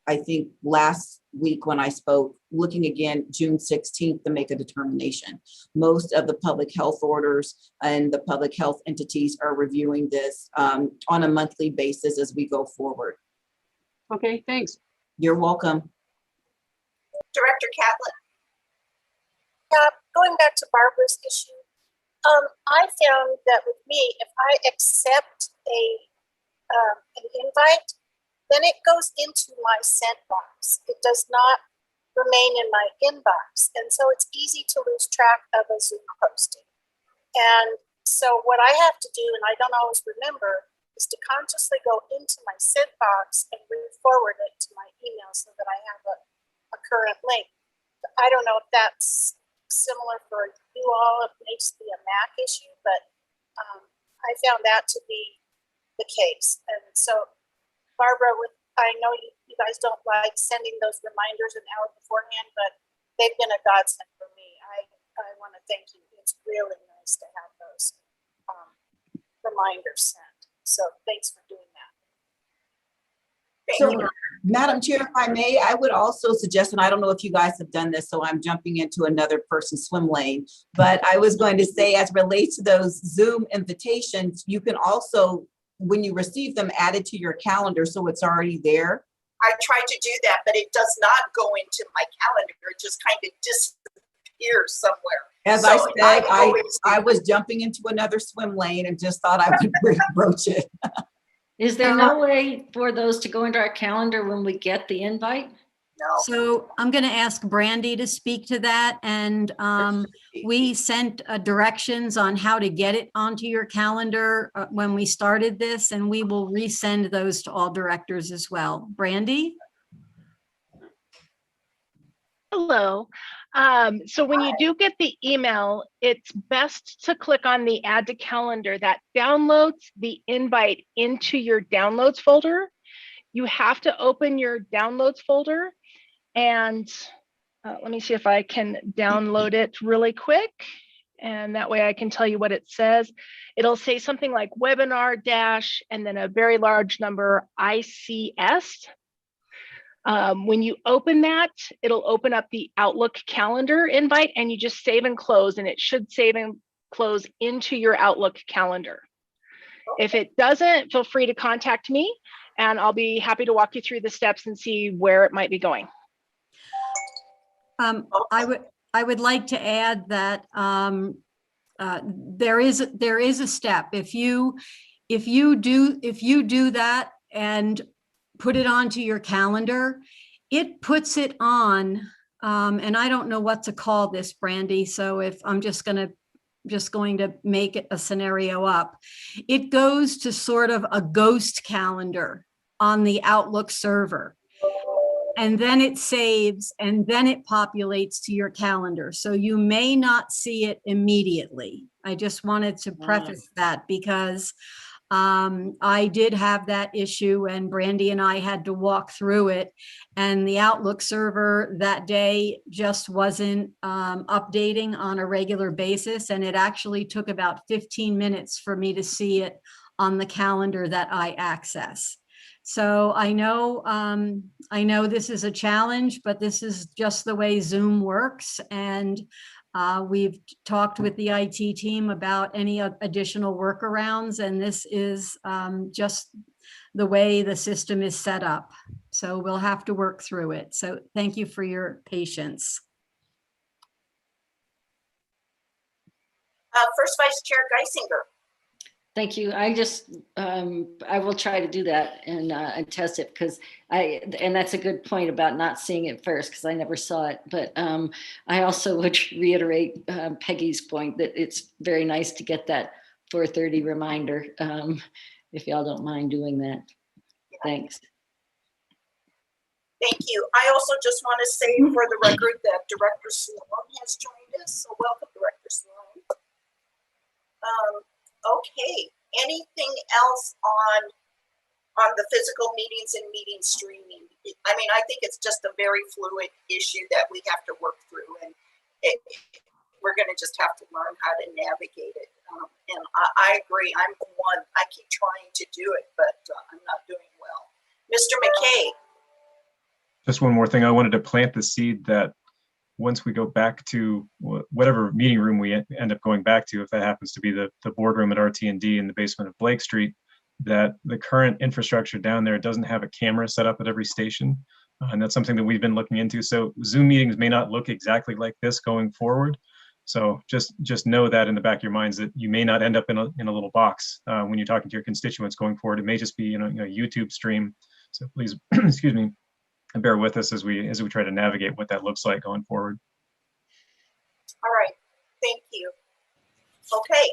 I think last week when I spoke, looking again June 16th to make a determination. Most of the public health orders and the public health entities are reviewing this on a monthly basis as we go forward. Okay, thanks. You're welcome. Director Catlin. Going back to Barbara's issue, I found that with me, if I accept an invite, then it goes into my sent box. It does not remain in my inbox. And so it's easy to lose track of a Zoom posting. And so what I have to do, and I don't always remember, is to consciously go into my sent box and re-forward it to my email so that I have a current link. I don't know if that's similar for you all. It may just be a Mac issue, but I found that to be the case. And so, Barbara, I know you guys don't like sending those reminders an hour beforehand, but they've been a godsend for me. I want to thank you. It's really nice to have those reminders sent. So thanks for doing that. So, Madam Chair, if I may, I would also suggest, and I don't know if you guys have done this, so I'm jumping into another person's swim lane, but I was going to say, as relates to those Zoom invitations, you can also, when you receive them, add it to your calendar so it's already there. I tried to do that, but it does not go into my calendar. It just kind of disappears somewhere. As so I said, I was jumping into another swim lane and just thought I would broach it. Is there no way for those to go into our calendar when we get the invite? No. So I'm going to ask Brandy to speak to that. And we sent directions on how to get it onto your calendar when we started this, and we will resend those to all directors as well. Brandy? Hello. So when you do get the email, it's best to click on the add to calendar that downloads the invite into your downloads folder. You have to open your downloads folder, and let me see if I can download it really quick. And that way I can tell you what it says. It'll say something like webinar dash and then a very large number ICS. When you open that, it'll open up the Outlook calendar invite, and you just save and close, and it should save and close into your Outlook calendar. If it doesn't, feel free to contact me, and I'll be happy to walk you through the steps and see where it might be going. I would like to add that there is a step. If you do that and put it onto your calendar, it puts it on, and I don't know what to call this, Brandy. So if I'm just going to make it a scenario up, it goes to sort of a ghost calendar on the Outlook server. And then it saves, and then it populates to your calendar. So you may not see it immediately. I just wanted to preface that because I did have that issue, and Brandy and I had to walk through it, and the Outlook server that day just wasn't updating on a regular basis. And it actually took about 15 minutes for me to see it on the calendar that I access. So I know this is a challenge, but this is just the way Zoom works. And we've talked with the IT team about any additional workarounds, and this is just the way the system is set up. So we'll have to work through it. So thank you for your patience. First Vice Chair Geisinger. Thank you. I will try to do that and test it, because and that's a good point about not seeing it first, because I never saw it. But I also would reiterate Peggy's point that it's very nice to get that 4:30 reminder, if y'all don't mind doing that. Yeah. Thanks. Thank you. I also just want to say for the record that Director Sloan has joined us. So welcome, Director Sloan. Okay, anything else on the physical meetings and meeting streaming? I mean, I think it's just a very fluid issue that we have to work through, and we're going to just have to learn how to navigate it. And I agree. I keep trying to do it, but I'm not doing well. Mr. McKay. Just one more thing. I wanted to plant the seed that once we go back to whatever meeting room we end up going back to, if that happens to be the boardroom at RTD in the basement of Blake Street, that the current infrastructure down there doesn't have a camera set up at every station. And that's something that we've been looking into. So Zoom meetings may not look exactly like this going forward. So just know that in the back of your minds that you may not end up in a little box when you're talking to your constituents going forward. It may just be a YouTube stream. So please, excuse me, bear with us as we try to navigate what that looks like going forward. All right, thank you. Okay,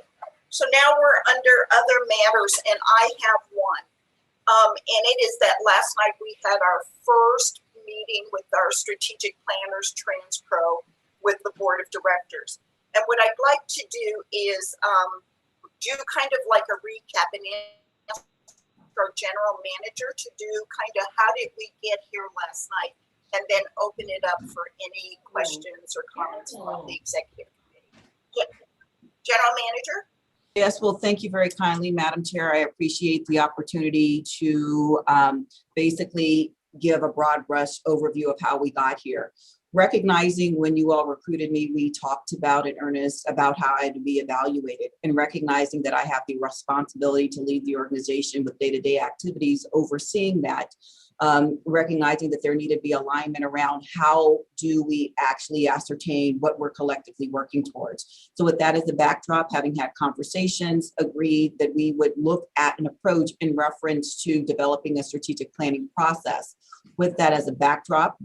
so now we're under other matters, and I have one. And it is that last night we had our first meeting with our strategic planners, TransPro, with the board of directors. And what I'd like to do is do kind of like a recap and ask our general manager to do kind of how did we get here last night, and then open it up for any questions or comments from the executive committee. General manager? Yes, well, thank you very kindly, Madam Chair. I appreciate the opportunity to basically give a broad brush overview of how we got here. Recognizing when you all recruited me, we talked about in earnest about how I had to be evaluated, and recognizing that I have the responsibility to lead the organization with day-to-day activities, overseeing that, recognizing that there needed to be alignment around how do we actually ascertain what we're collectively working towards. So with that as a backdrop, having had conversations, agreed that we would look at an approach in reference to developing a strategic planning process. With that as a backdrop,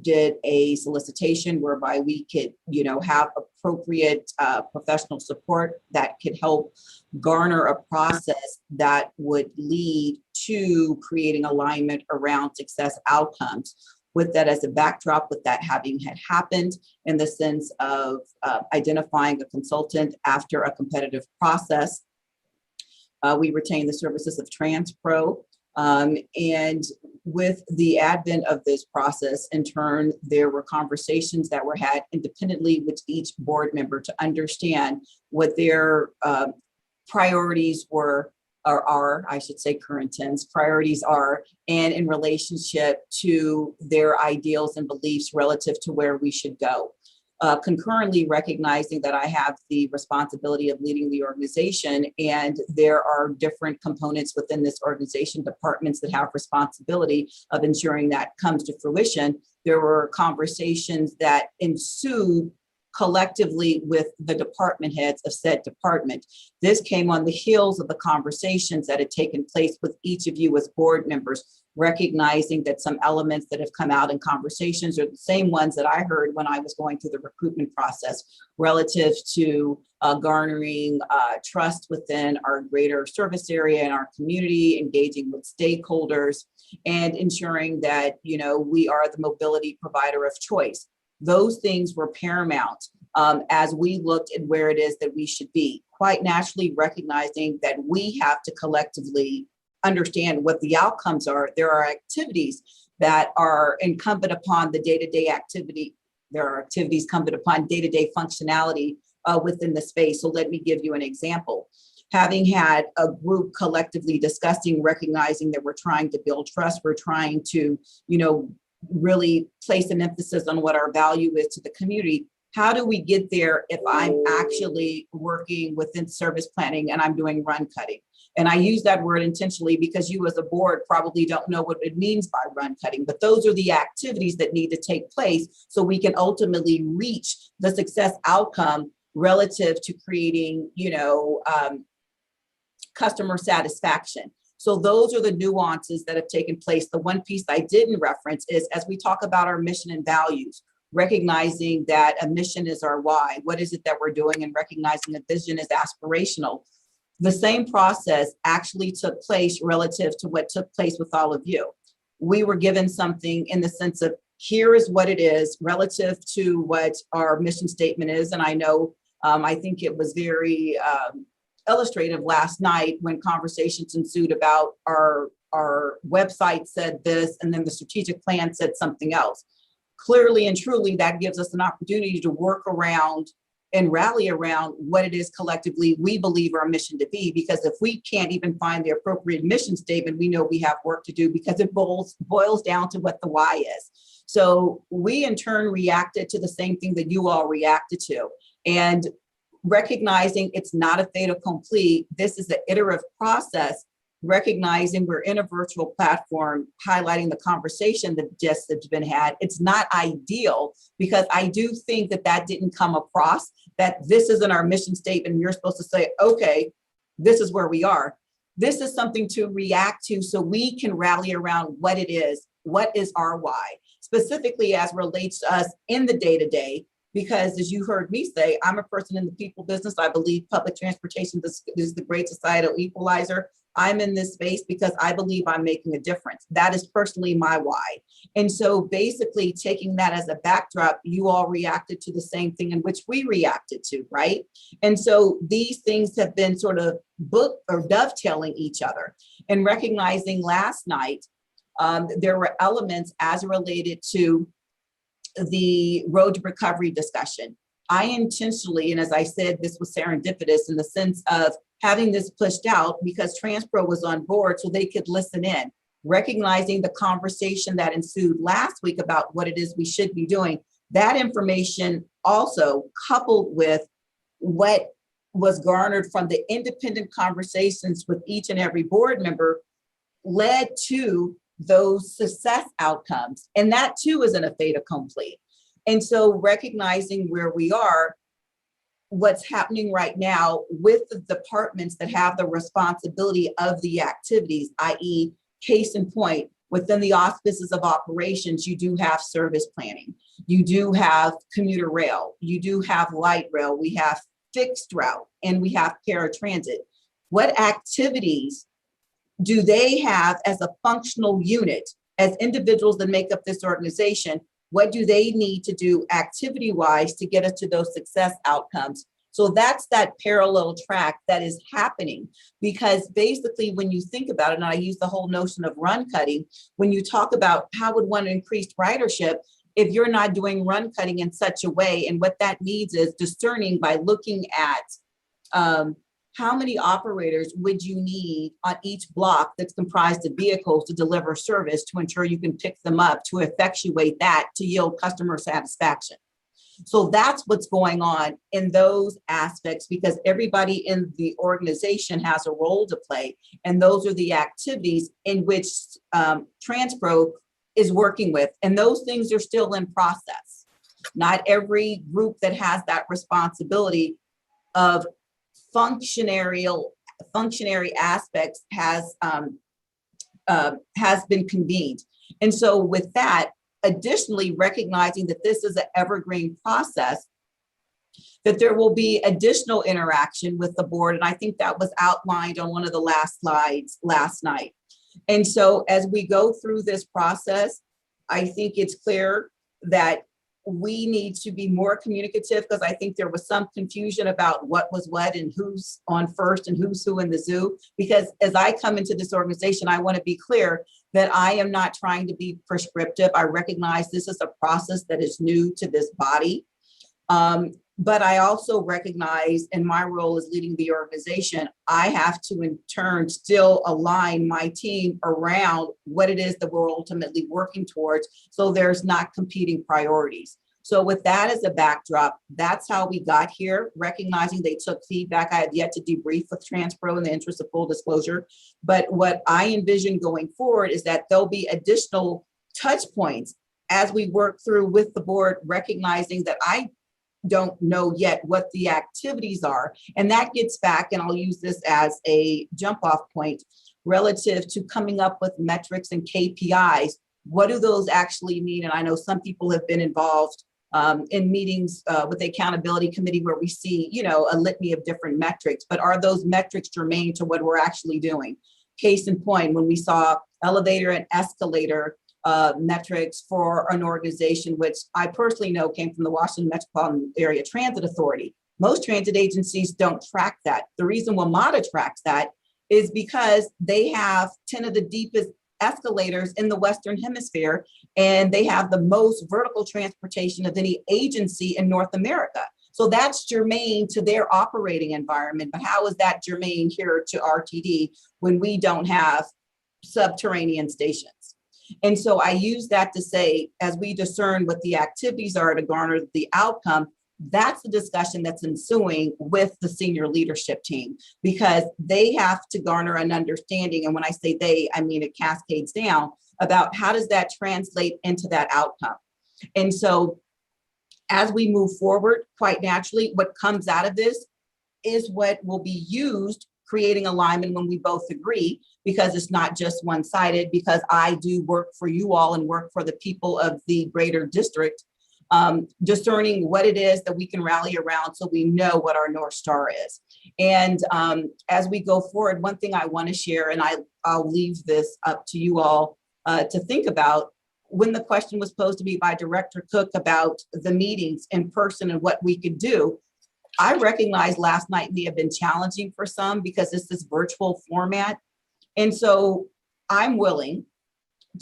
did a solicitation whereby we could, have appropriate professional support that could help garner a process that would lead to creating alignment around success outcomes. With that as a backdrop, with that having had happened in the sense of identifying a consultant after a competitive process, we retained the services of TransPro. And with the advent of this process, in turn, there were conversations that were had independently with each board member to understand what their priorities were, or are, I should say current tense, priorities are, and in relationship to their ideals and beliefs relative to where we should go. Concurrently recognizing that I have the responsibility of leading the organization, and there are different components within this organization, departments that have responsibility of ensuring that comes to fruition. There were conversations that ensued collectively with the department heads of said department. This came on the heels of the conversations that had taken place with each of you as board members, recognizing that some elements that have come out in conversations are the same ones that I heard when I was going through the recruitment process relative to garnering trust within our greater service area and our community, engaging with stakeholders, and ensuring that, we are the mobility provider of choice. Those things were paramount as we looked at where it is that we should be, quite naturally recognizing that we have to collectively understand what the outcomes are. There are activities that are incumbent upon the day-to-day activity. There are activities incumbent upon day-to-day functionality within the space. So let me give you an example. Having had a group collectively discussing, recognizing that we're trying to build trust, we're trying to, really place an emphasis on what our value is to the community. How do we get there if I'm actually working within service planning and I'm doing run cutting? And I use that word intentionally because you as a board probably don't know what it means by run cutting, but those are the activities that need to take place so we can ultimately reach the success outcome relative to creating, customer satisfaction. So those are the nuances that have taken place. The one piece I didn't reference is as we talk about our mission and values, recognizing that a mission is our why. What is it that we're doing? And recognizing that vision is aspirational. The same process actually took place relative to what took place with all of you. We were given something in the sense of here is what it is relative to what our mission statement is. And I know, I think it was very illustrative last night when conversations ensued about our website said this, and then the strategic plan said something else. Clearly and truly, that gives us an opportunity to work around and rally around what it is collectively we believe our mission to be. Because if we can't even find the appropriate mission statement, we know we have work to do, because it boils down to what the why is. So we in turn reacted to the same thing that you all reacted to. And recognizing it's not a fait accompli, this is an iterative process, recognizing we're in a virtual platform, highlighting the conversation that just has been had. It's not ideal, because I do think that that didn't come across, that this isn't our mission statement and you're supposed to say, okay, this is where we are. This is something to react to so we can rally around what it is, what is our why, specifically as relates to us in the day-to-day. Because as you heard me say, I'm a person in the people business. I believe public transportation is the great societal equalizer. I'm in this space because I believe I'm making a difference. That is personally my why. And so basically taking that as a backdrop, you all reacted to the same thing in which we reacted to, right? And so these things have been sort of book or dovetailing each other, and recognizing last night, there were elements as related to the road to recovery discussion. I intentionally, and as I said, this was serendipitous in the sense of having this pushed out because Transpro was on board so they could listen in, recognizing the conversation that ensued last week about what it is we should be doing. That information also coupled with what was garnered from the independent conversations with each and every board member led to those success outcomes. And that too isn't a fait accompli. And so recognizing where we are, what's happening right now with the departments that have the responsibility of the activities, i.e. case in point, within the auspices of operations, you do have service planning, you do have commuter rail, you do have light rail, we have fixed route, and we have paratransit. What activities do they have as a functional unit, as individuals that make up this organization? What do they need to do activity-wise to get us to those success outcomes? So that's that parallel track that is happening, because basically when you think about it, and I use the whole notion of run cutting, when you talk about how would one increase ridership if you're not doing run cutting in such a way, and what that needs is discerning by looking at how many operators would you need on each block that's comprised of vehicles to deliver service to ensure you can pick them up to effectuate that to yield customer satisfaction. So that's what's going on in those aspects, because everybody in the organization has a role to play. And those are the activities in which Transpro is working with. And those things are still in process. Not every group that has that responsibility of functionary aspects has been convened. And so with that, additionally, recognizing that this is an evergreen process, that there will be additional interaction with the board. And I think that was outlined on one of the last slides last night. And so as we go through this process, I think it's clear that we need to be more communicative, because I think there was some confusion about what was what and who's on first and who's who in the zoo. Because as I come into this organization, I want to be clear that I am not trying to be prescriptive. I recognize this is a process that is new to this body. But I also recognize in my role as leading the organization, I have to in turn still align my team around what it is that we're ultimately working towards, so there's not competing priorities. So with that as a backdrop, that's how we got here, recognizing they took feedback. I have yet to debrief with Transpro in the interest of full disclosure. But what I envision going forward is that there'll be additional touch points as we work through with the board, recognizing that I don't know yet what the activities are. And that gets back, and I'll use this as a jump off point relative to coming up with metrics and KPIs. What do those actually mean? And I know some people have been involved in meetings with the accountability committee where we see, a litany of different metrics, but are those metrics germane to what we're actually doing? Case in point, when we saw elevator and escalator metrics for an organization, which I personally know came from the Washington Metropolitan Area Transit Authority. Most transit agencies don't track that. The reason WMATA tracks that is because they have 10 of the deepest escalators in the Western Hemisphere, and they have the most vertical transportation of any agency in North America. So that's germane to their operating environment. But how is that germane here to RTD when we don't have subterranean stations? And so I use that to say, as we discern what the activities are to garner the outcome, that's the discussion that's ensuing with the senior leadership team, because they have to garner an understanding. And when I say they, I mean it cascades down about how does that translate into that outcome. And so as we move forward, quite naturally, what comes out of this is what will be used, creating alignment when we both agree, because it's not just one-sided, because I do work for you all and work for the people of the greater district, discerning what it is that we can rally around so we know what our North Star is. And as we go forward, one thing I want to share, and I'll leave this up to you all to think about, when the question was posed to me by Director Cook about the meetings in person and what we could do, I recognize last night may have been challenging for some because it's this virtual format. And so I'm willing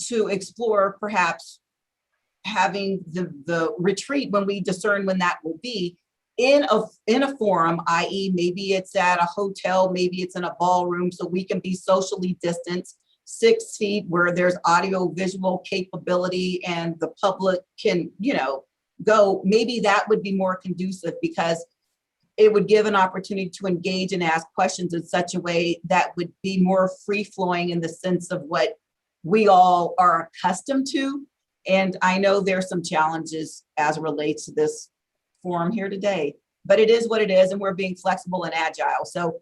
to explore perhaps having the retreat, when we discern when that will be, in a forum, i.e. maybe it's at a hotel, maybe it's in a ballroom, so we can be socially distanced 6 feet, where there's audio visual capability and the public can, go. Maybe that would be more conducive, because it would give an opportunity to engage and ask questions in such a way that would be more free flowing in the sense of what we all are accustomed to. And I know there's some challenges as it relates to this forum here today, but it is what it is, and we're being flexible and agile. So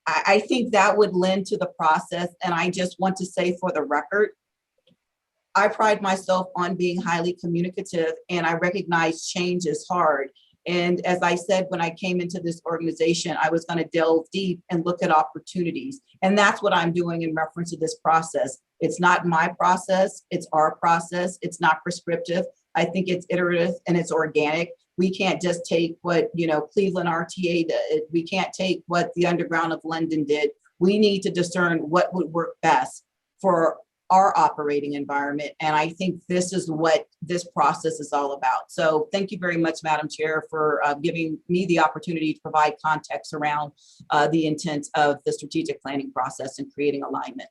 I think that would lend to the process. And I just want to say, for the record, I pride myself on being highly communicative, and I recognize change is hard. And as I said, when I came into this organization, I was going to delve deep and look at opportunities. And that's what I'm doing in reference to this process. It's not my process, it's our process. It's not prescriptive. I think it's iterative and it's organic. We can't just take what, Cleveland RTA did. We can't take what the Underground of London did. We need to discern what would work best for our operating environment. And I think this is what this process is all about. So thank you very much, Madam Chair, for giving me the opportunity to provide context around the intent of the strategic planning process and creating alignment.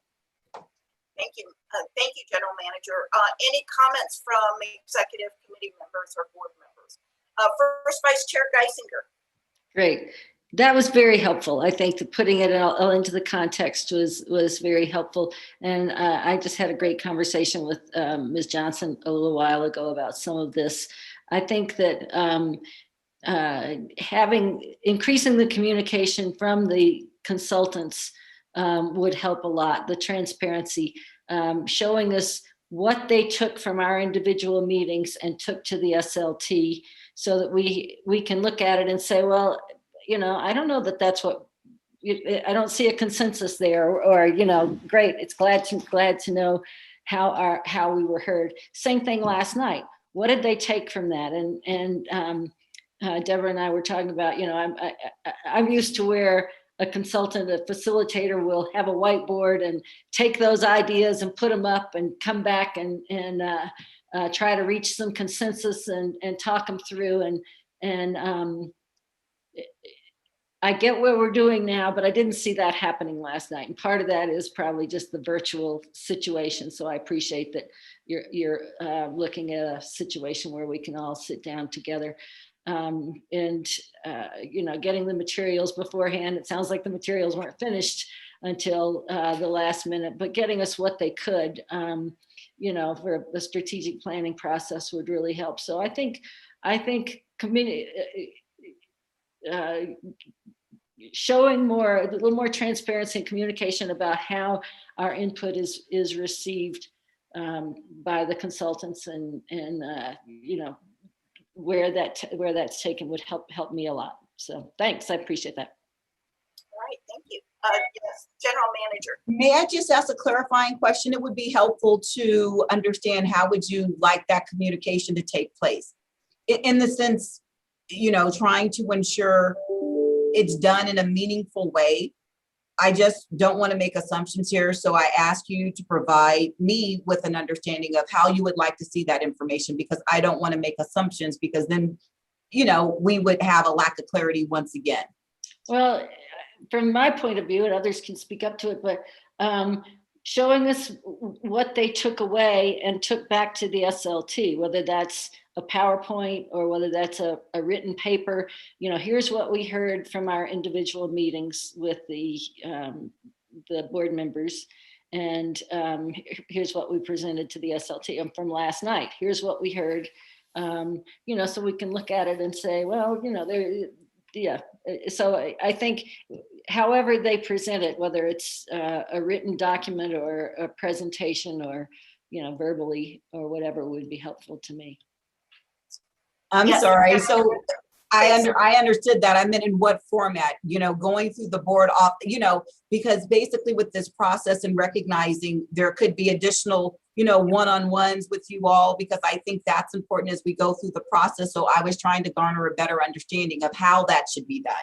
Thank you. Thank you, General Manager. Any comments from executive committee members or board members? First, Vice Chair Geisinger. Great. That was very helpful. I think that putting it all into the context was very helpful. And I just had a great conversation with Ms. Johnson a little while ago about some of this. I think that increasing the communication from the consultants would help a lot. The transparency, showing us what they took from our individual meetings and took to the SLT, so that we can look at it and say, well, I don't know that that's what, I don't see a consensus there, or great. It's glad to know how we were heard. Same thing last night. What did they take from that? And Deborah and I were talking about, I'm used to where a consultant, a facilitator will have a whiteboard and take those ideas and put them up and come back and try to reach some consensus and talk them through. And I get what we're doing now, but I didn't see that happening last night. And part of that is probably just the virtual situation. So I appreciate that you're looking at a situation where we can all sit down together. And getting the materials beforehand. It sounds like the materials weren't finished until the last minute, but getting us what they could, for the strategic planning process would really help. So I think showing a little more transparency and communication about how our input is received by the consultants and where that's taken would help me a lot. So thanks, I appreciate that. All right, thank you. Yes, General Manager. May I just ask a clarifying question? It would be helpful to understand, how would you like that communication to take place? In the sense, trying to ensure it's done in a meaningful way. I just don't want to make assumptions here. So I ask you to provide me with an understanding of how you would like to see that information, because I don't want to make assumptions, because then we would have a lack of clarity once again. Well, from my point of view, and others can speak up to it, but showing us what they took away and took back to the SLT, whether that's a PowerPoint or whether that's a written paper, here's what we heard from our individual meetings with the board members. And here's what we presented to the SLT. And from last night, here's what we heard, so we can look at it and say, well, yeah. So I think however they present it, whether it's a written document or a presentation or, verbally or whatever would be helpful to me. I'm Yes. sorry. So I understood that. I meant in what format, going through the board off, because basically with this process and recognizing there could be additional, one-on-ones with you all, because I think that's important as we go through the process. So I was trying to garner a better understanding of how that should be done.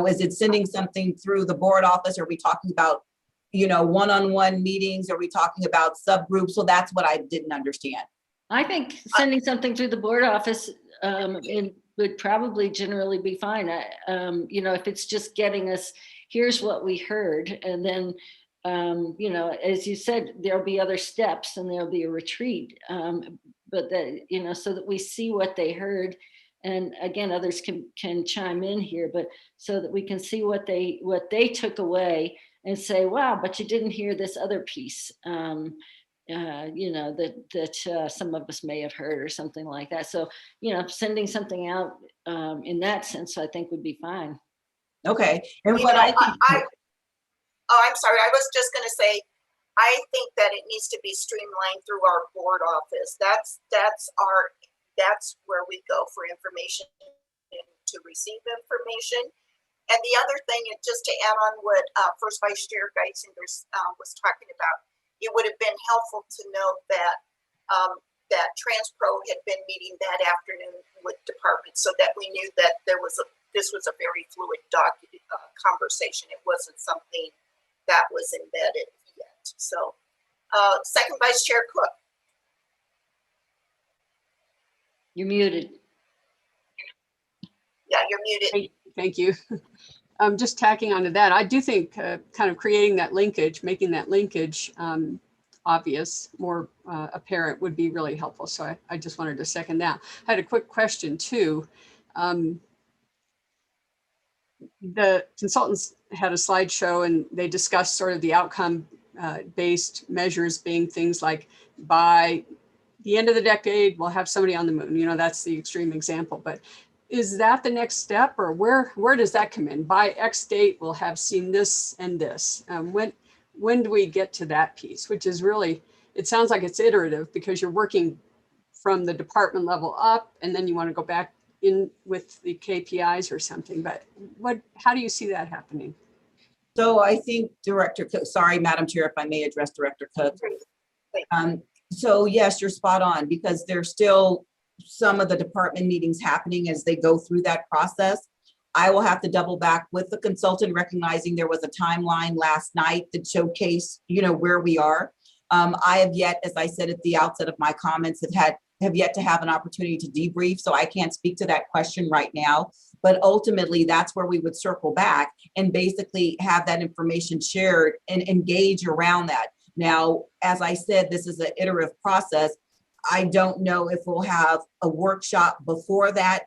Is it sending something through the board office? Are we talking about, one-on-one meetings? Are we talking about subgroups? So that's what I didn't understand. I think sending something through the board office would probably generally be fine. If it's just getting us, here's what we heard. And then, as you said, there'll be other steps and there'll be a retreat. But that, so that we see what they heard. And again, others can chime in here, but so that we can see what they took away and say, wow, but you didn't hear this other piece. That some of us may have heard or something like that. So, sending something out in that sense, I think would be fine. Okay. And what I think. I'm sorry. I was just going to say, I think that it needs to be streamlined through our board office. That's where we go for information and to receive information. And the other thing, and just to add on what First Vice Chair Geisinger was talking about, it would have been helpful to know that that TransPro had been meeting that afternoon with departments, so that we knew that this was a very fluid conversation. It wasn't something that was embedded yet. So, Second Vice Chair Cook. You're muted. Yeah, you're muted. Thank you. Just tacking onto that, I do think kind of creating that linkage, making that linkage obvious, more apparent would be really helpful. So I just wanted to second that. I had a quick question too. The consultants had a slideshow and they discussed sort of the outcome based measures being things like by the end of the decade, we'll have somebody on the moon. That's the extreme example, but is that the next step, or where does that come in? By X date, we'll have seen this and this. When do we get to that piece, which is really, it sounds like it's iterative because you're working from the department level up and then you want to go back in with the KPIs or something, but how do you see that happening? So I think Director Cook, sorry, Madam Chair, if I may address Director Cook. So yes, you're spot on, because there's still some of the department meetings happening as they go through that process. I will have to double back with the consultant, recognizing there was a timeline last night that showcased, where we are. I have yet, as I said at the outset of my comments, have yet to have an opportunity to debrief, so I can't speak to that question right now. But ultimately, that's where we would circle back and basically have that information shared and engage around that. Now, as I said, this is an iterative process. I don't know if we'll have a workshop before that,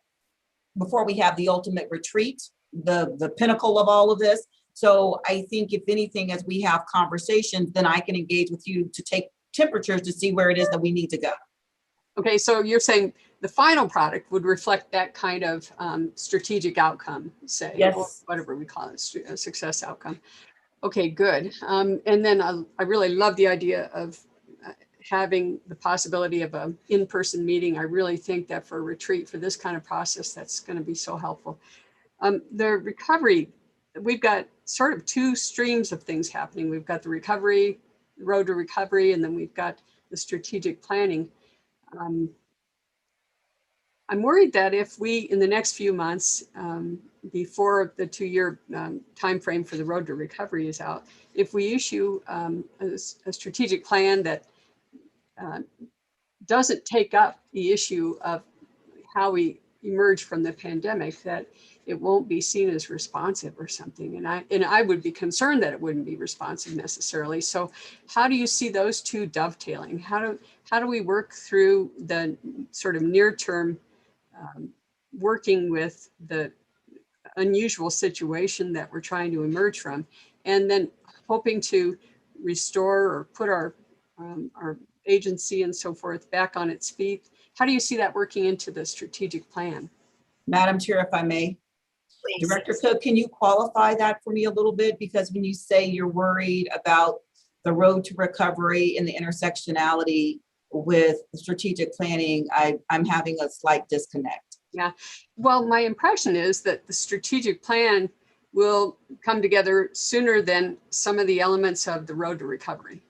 before we have the ultimate retreat, the pinnacle of all of this. So I think if anything, as we have conversations, then I can engage with you to take temperatures to see where it is that we need to go. Okay, so you're saying the final product would reflect that kind of strategic outcome, say, Yes. or whatever we call it, a success outcome. Okay, good. And then I really love the idea of having the possibility of an in-person meeting. I really think that for a retreat, for this kind of process, that's going to be so helpful. The recovery, we've got sort of two streams of things happening. We've got the recovery, road to recovery, and then we've got the strategic planning. I'm worried that if we, in the next few months, before the 2-year timeframe for the road to recovery is out, if we issue a strategic plan that doesn't take up the issue of how we emerge from the pandemic, that it won't be seen as responsive or something. And I would be concerned that it wouldn't be responsive necessarily. So how do you see those two dovetailing? How do we work through the sort of near term working with the unusual situation that we're trying to emerge from, and then hoping to restore or put our agency and so forth back on its feet? How do you see that working into the strategic plan? Madam Chair, if I may. Please. Director Cook, can you qualify that for me a little bit? Because when you say you're worried about the road to recovery and the intersectionality with strategic planning, I'm having a slight disconnect. Yeah, well, my impression is that the strategic plan will come together sooner than some of the elements of the road to recovery.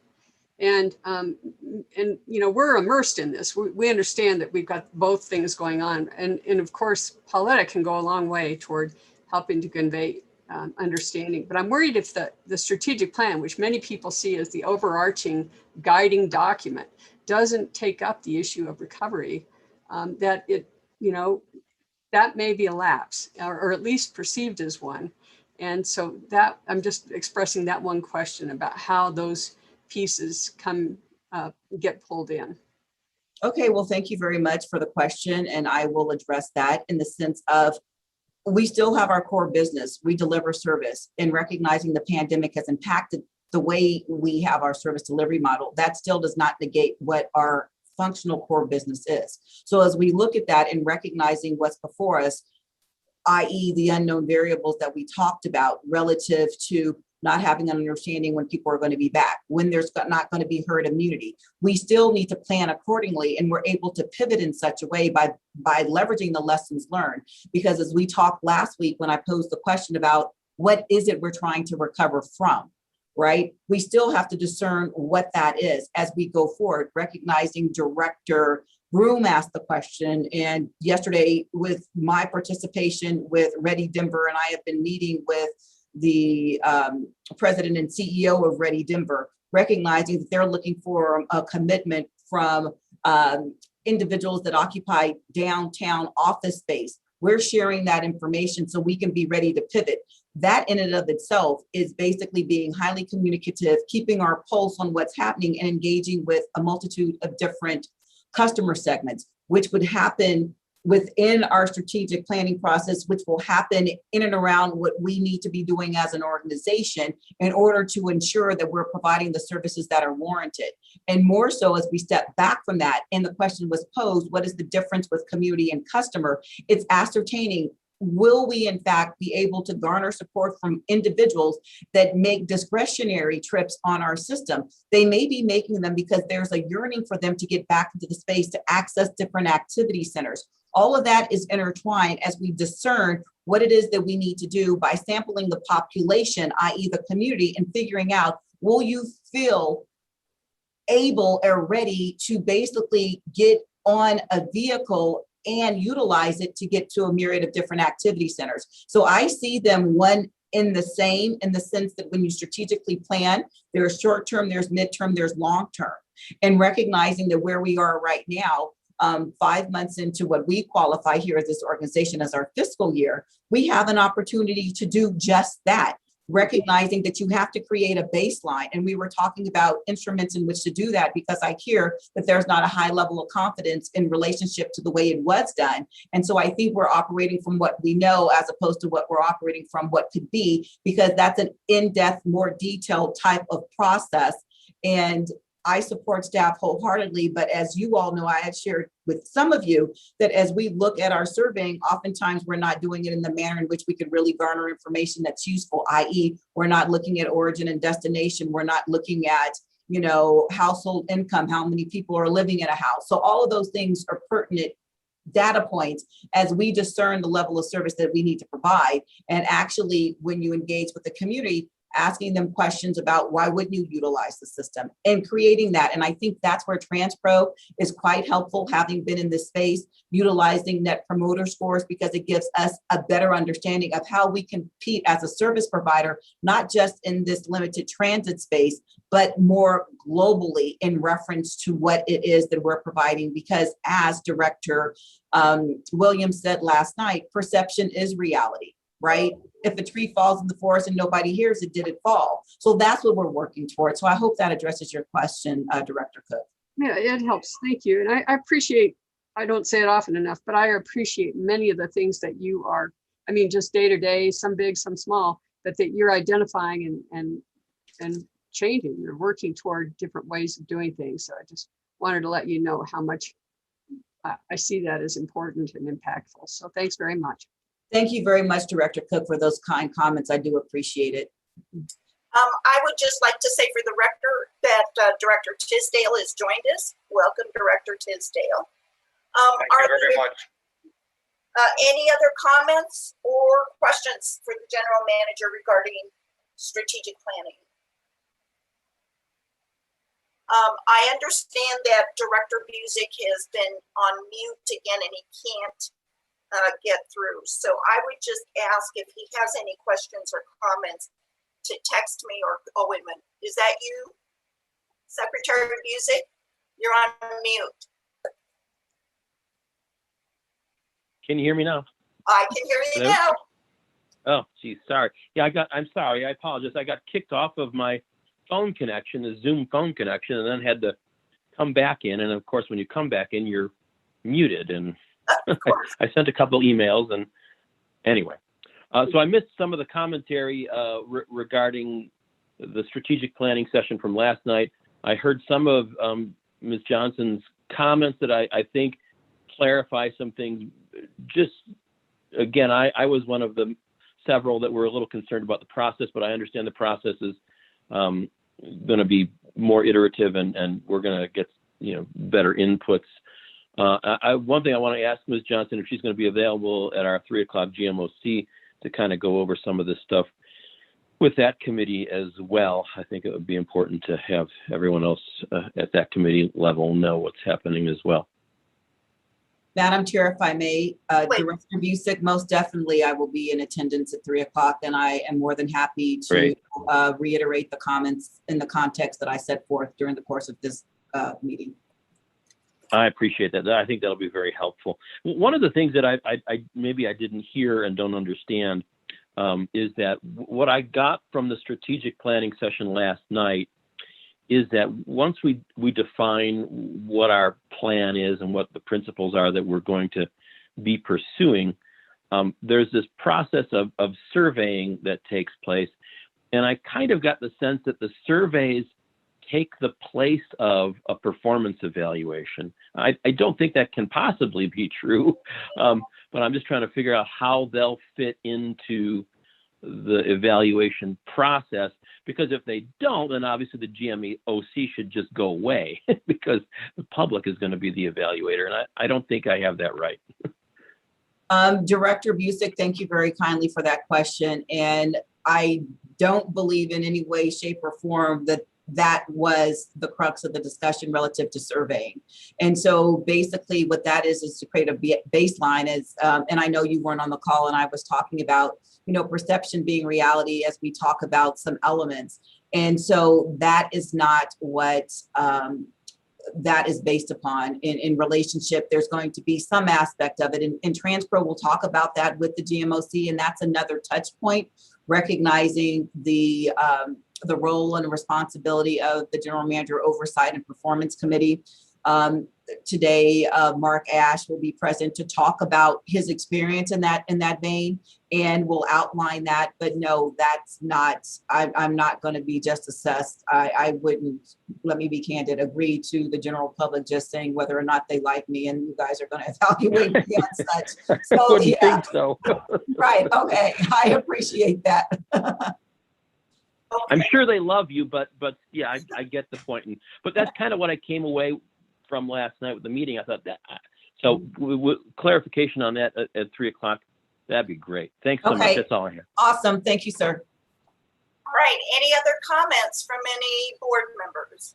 And we're immersed in this. We understand that we've got both things going on. And of course, Pauletta can go a long way toward helping to convey understanding. But I'm worried if the strategic plan, which many people see as the overarching guiding document, doesn't take up the issue of recovery, that it, that may be a lapse, or at least perceived as one. And so that I'm just expressing that one question about how those pieces get pulled in. Okay, well, thank you very much for the question. And I will address that in the sense of, we still have our core business. We deliver service, and recognizing the pandemic has impacted the way we have our service delivery model. That still does not negate what our functional core business is. So as we look at that and recognizing what's before us, i.e. the unknown variables that we talked about relative to not having an understanding when people are going to be back, when there's not going to be herd immunity, we still need to plan accordingly. And we're able to pivot in such a way by leveraging the lessons learned. Because as we talked last week, when I posed the question about what is it we're trying to recover from, right? We still have to discern what that is as we go forward, recognizing Director Broom asked the question. And yesterday, with my participation with Ready Denver, and I have been meeting with the president and CEO of Ready Denver, recognizing that they're looking for a commitment from individuals that occupy downtown office space. We're sharing that information so we can be ready to pivot. That in and of itself is basically being highly communicative, keeping our pulse on what's happening, and engaging with a multitude of different customer segments, which would happen within our strategic planning process, which will happen in and around what we need to be doing as an organization in order to ensure that we're providing the services that are warranted. And more so as we step back from that, and the question was posed, what is the difference with community and customer? It's ascertaining, will we in fact be able to garner support from individuals that make discretionary trips on our system? They may be making them because there's a yearning for them to get back into the space to access different activity centers. All of that is intertwined as we discern what it is that we need to do by sampling the population, i.e. the community, and figuring out, will you feel able or ready to basically get on a vehicle and utilize it to get to a myriad of different activity centers. So I see them one in the same, in the sense that when you strategically plan, there's short-term, there's midterm, there's long-term. And recognizing that where we are right now, 5 months into what we qualify here as this organization as our fiscal year, we have an opportunity to do just that. Recognizing that you have to create a baseline. And we were talking about instruments in which to do that, because I hear that there's not a high level of confidence in relationship to the way it was done. And so I think we're operating from what we know as opposed to what we're operating from what could be, because that's an in-depth, more detailed type of process. And I support staff wholeheartedly, but as you all know, I had shared with some of you that as we look at our surveying, oftentimes we're not doing it in the manner in which we could really garner information that's useful, i.e. we're not looking at origin and destination. We're not looking at, household income, how many people are living in a house. So all of those things are pertinent data points as we discern the level of service that we need to provide. And actually, when you engage with the community, asking them questions about why wouldn't you utilize the system and creating that. And I think that's where TransPro is quite helpful, having been in this space, utilizing net promoter scores, because it gives us a better understanding of how we compete as a service provider, not just in this limited transit space, but more globally in reference to what it is that we're providing. Because as Director Williams said last night, perception is reality, right? If a tree falls in the forest and nobody hears it, did it fall? So that's what we're working towards. So I hope that addresses your question, Director Cook. Yeah, it helps. Thank you. And I appreciate, I don't say it often enough, but I appreciate many of the things that you are, I mean, just day to day, some big, some small, but that you're identifying and changing. You're working toward different ways of doing things. So I just wanted to let you know how much I see that as important and impactful. So thanks very much. Thank you very much, Director Cook, for those kind comments. I do appreciate it. I would just like to say for the record that Director Tisdale has joined us. Welcome, Director Tisdale. Thank you very much. Any other comments or questions for the General Manager regarding strategic planning? I understand that Director Busick has been on mute again and he can't get through. So I would just ask if he has any questions or comments to text me or, oh, wait a minute. Is that you, Secretary Busick? You're on mute. Can you hear me now? I can hear you Hello? now. Oh, geez, sorry. Yeah, I'm sorry. I apologize. I got kicked off of my phone connection, the Zoom phone connection, and then had to come back in. And of course, when you come back in, you're muted. And I sent a couple emails. And anyway, so I missed some of the commentary regarding the strategic planning session from last night. I heard some of Ms. Johnson's comments that I think clarify some things. Just again, I was one of the several that were a little concerned about the process, but I understand the process is going to be more iterative, and we're going to get better inputs. One thing I want to ask Ms. Johnson if she's going to be available at our 3 o'clock GMOC to kind of go over some of this stuff with that committee as well. I think it would be important to have everyone else at that committee level know what's happening as well. Madam Chair, if I may, Director Busick, most definitely I will be in attendance at 3 o'clock, and I am more than happy to reiterate the comments in the context that I set forth during the course of this meeting. I appreciate that. I think that'll be very helpful. One of the things that I maybe I didn't hear and don't understand is that what I got from the strategic planning session last night is that once we define what our plan is and what the principles are that we're going to be pursuing, there's this process of surveying that takes place. And I kind of got the sense that the surveys take the place of a performance evaluation. I don't think that can possibly be true, but I'm just trying to figure out how they'll fit into the evaluation process, because if they don't, then obviously the GMOC should just go away because the public is going to be the evaluator. And I don't think I have that right. Director Busick, thank you very kindly for that question. And I don't believe in any way, shape, or form that was the crux of the discussion relative to surveying. And so basically what that is to create a baseline is, and I know you weren't on the call and I was talking about, perception being reality as we talk about some elements. And so that is not what that is based upon in relationship. There's going to be some aspect of it. And Transpro will talk about that with the GMOC, and that's another touch point, recognizing the role and responsibility of the General Manager Oversight and Performance Committee. Today, Mark Ash will be present to talk about his experience in that vein, and we'll outline that. But no, that's not, I'm not going to be just assessed. I wouldn't, let me be candid, agree to the general public just saying whether or not they like me, and you guys are going to evaluate me on such. So Wouldn't think so. Right. Okay. I appreciate that. I'm sure they love you, but yeah, I get the point. But that's kind of what I came away from last night with the meeting. I thought that, so clarification on that at 3 o'clock, that'd be great. Thanks so much. That's all I have. Awesome. Thank you, sir. All right. Any other comments from any board members?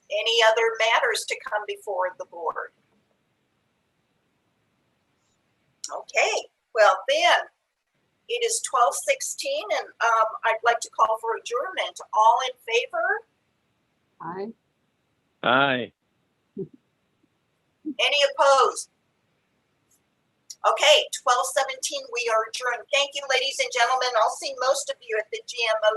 Any other matters to come before the board? Okay. Well, then, It is 12:16, and I'd like to call for adjournment. All in favor? Aye. Aye. Any opposed? Okay, 12:17, we are adjourned. Thank you, ladies and gentlemen. I'll see most of you at the GMO